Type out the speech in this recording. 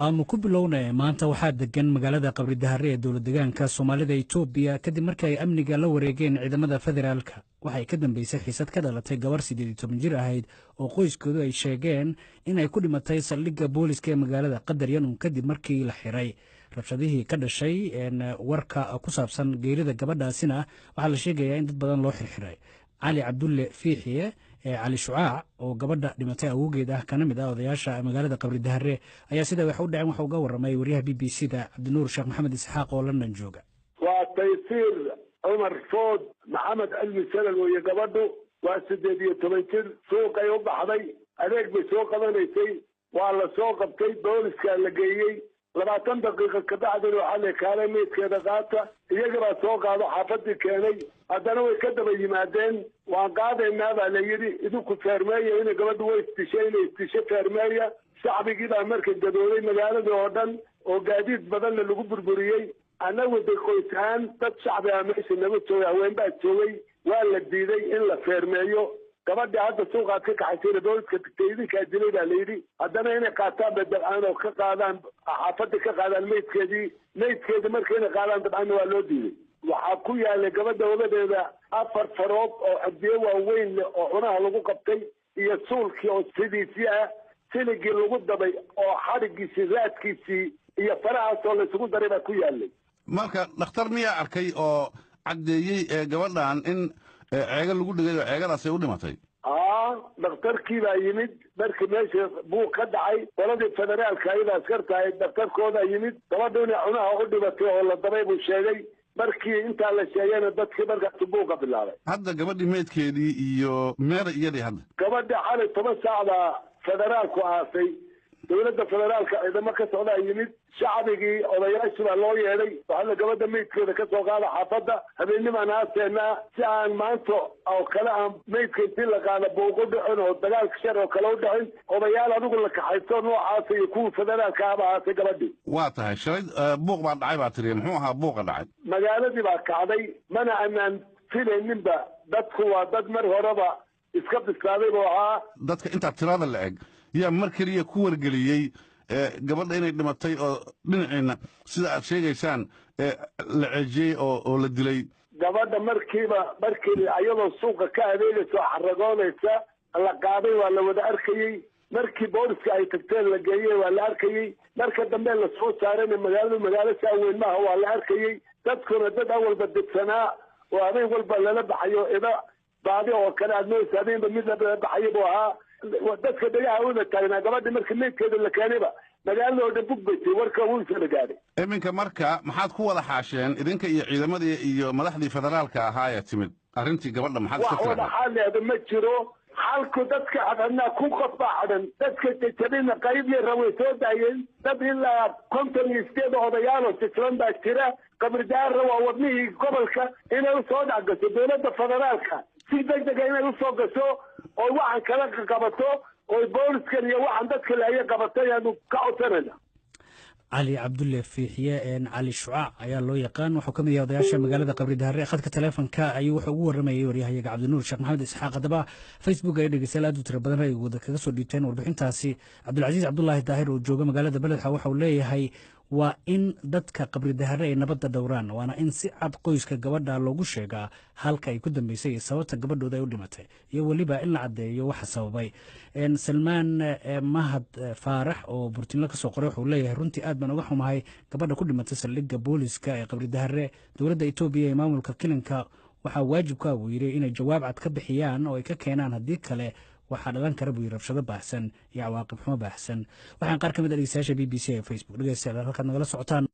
aanu ku bilownay maanta waxaa degan magaalada Qabridahare ee dowlad deegaanka Soomaalida Itoobiya kadib markii ay amniga la wareegeen ciidamada federaalka. Waxay ka dambeysay xiisad ka dhalatay gabar 18 jir ahayd oo qoyskoodu ay sheegeen in ay ku dhimatay saldhigga booliska ee magaalada Qadaryan kadib markii la xiray. rabshadihii ka dhashay warka ku saabsan geerida gabadhaasina waxaa la sheegayaa in dad badan loo xirxiray. علي عبد الله فيحيى علي شعاع oo gabadha dhimatay awgeed ah kana mid ah odayaasha magaalada Qabridahare ayaa sida wax u dhacay waxa uu ga waramay wariyaha BBC-da Cabdinuur Sheekh Maxamed Isxaaq oo London jooga. waa Taysiir Umar Food Maxamed Al-Misalal oo gabadhu waa 18 jir suuqay u baxday adeeg bay soo qabanaysay waa la soo qabtay booliska la geeyay 20 daqiiqo ka bacdina waxa la kaalay meedkeeda qaata iyaga soo qaado xaafadii keenay haddana way ka daba yimaadeen waan qaadaynaa baa la yidhi idinku feermeeya in gabadhu way istishay feermeeya shacbigii baa markay gadooday magaalada oo dhan oo gaadiid badan lagu burburiyey anagu qoysaan dad shacbi ah meesha naga joogay haween baa joogay waa la diiday in la feermeeyo gabadha hadda suuqaad ka kaxaysay booliska taydiinka dilay baa la yidhi haddana inay qaataan badal oo ka qaadaan xaafadii ka qaadaan meydkeedii markayna qaadaan dabcan waa loo diiday waxaa ku yaalay gabadha wadadeeda 4 farood oo adiye waaweyn oo cunaha lagu qabtay iyo suulkii oo sidiisii ah siligii lagu dabay oo xarigiisii raadkiisii iyo farahaas oo la isugu daray baa ku yaalay marka dhakhtar miyaa arkay oo caddeeyey gabadhan in ceega lagu dhigay oo ceegadaas ay u dhimatay dhakhtarkii baa yimid markii meesha buu ka dhacay qoladii federaalka ayada askarta ahayd dhakhtarkooda yimid gabadhuna cunaha u dhimatay oo la dabay buu sheegay markii intaa la sheegayna dadkii markaas buuqa bilaabay hadda gabadhii meedkeedii iyo meera iyadii hadda gabadha xalay 10 saacda federaalku aasay dowladda federaalka ciidamo ka socda yimid shacbigii odayaashii baa loo yeedhay waxaa gabadha meydkeeda ka soo qaada xaafadda habeennimaan aaseena si aan maanta oo kale aan meydka intii la qaada buuqu dhicin oo dagaalka shar oo kale u dhicin odayaal adigu la kaxaysto noocaas iyo kuwii federaalka aba aasay gabadhii waa tahay shalay buuq baa dhacay baa tiri muxuu ahaa buuqa dhacay magaaladii baa kacday mana aanan filayninba dadku waa dad mar horeba iska bislaaday buu ahaa dadka intaa tirada la eg yaa mar kaliya ku wargeliyey gabadha inay dhimatay oo dhinaciina sida aad sheegaysaan la ceejiyey oo la dilay gabadha markii ayadoo suuqa ka adeegaysa oo xaragoonaysa la qaaday waa la wada arkayey markii booliska ay tagteen la geeyey waa la arkayey marka dambe la soo saarayna magaalo saaweyn maaha waa la arkayey dadkuna dad awalba degsanaa oo habeen walba lala baxayo ida baadi oo kale aad mooysa habeenba mid la baxayo buu ahaa dadka dhagaha una taagnaa gabadha markii meydkeeda la keenayba magaalada oo dhan bugbaysay warka wuu soo gaadhay iminka marka maxaad ku wada xaasheen idinka iyo ciidamadii iyo madaxdii federaalka ahaa ee timid arrintii gabadha maxaad iska wada xaaleeda ma jiro xalku dadka xadhanaa ku qof baa xadhan dadka jajabina qaybiyay rabay soo daayeen dad ilaa 58 odayaal oo tiflan baa jira Qabridahare waa wadnihii gobolka inay u soo dhacgato dowladda federaalka si degdeg ah inay u soo gasho oo waxaan kala qabato oo booliska iyo waxaan dadka la qabatay aanu ka codsanayna علي عبد الله فيحيى علي شعاع ayaa loo yaqaan wuxuu kamid yahay odayaasha magaalada Qabridahare khadka telefonka ayuu wuxuu ugu waramayay wariyaha Cabdinuur Sheekh Maxamed Isxaaq hadaba Facebook ay dhageysan aad u tiro badan raygooda kaga soo dhiibteen warbixintaasi Cabdulcasiis Cabdullaahi Daahir oo jooga magaalada Beledxa wuxuu leeyahay waa in dadka Qabridahare ay nabadda dhowraan waana in si cad qoyska gabadha loogu sheegaa halka ay ku dambeysay sababta gabadhooda ay u dhimatay iyo waliba in la cadeeyo waxa sababay Salmaan Mahad Faarax oo Burtinla ka soo qoray wuxuu leeyahay runtii aad baan uga xumahay gabadha ku dhimatay saldhigga booliska ee Qabridahare dowladda Itoobiya ee maamulka kilinka waxa waajib ka ah yiri inay jawaab cad ka bixiyaan oo ay ka keenaan hadii kale waxaa dhalan kara buu rabshado baahsan iyo cawaaqib xumo baahsan waxaan qaar ka mid ah dhageystayaasha BBC ee Facebook dhageystayaal halka nagala socotaan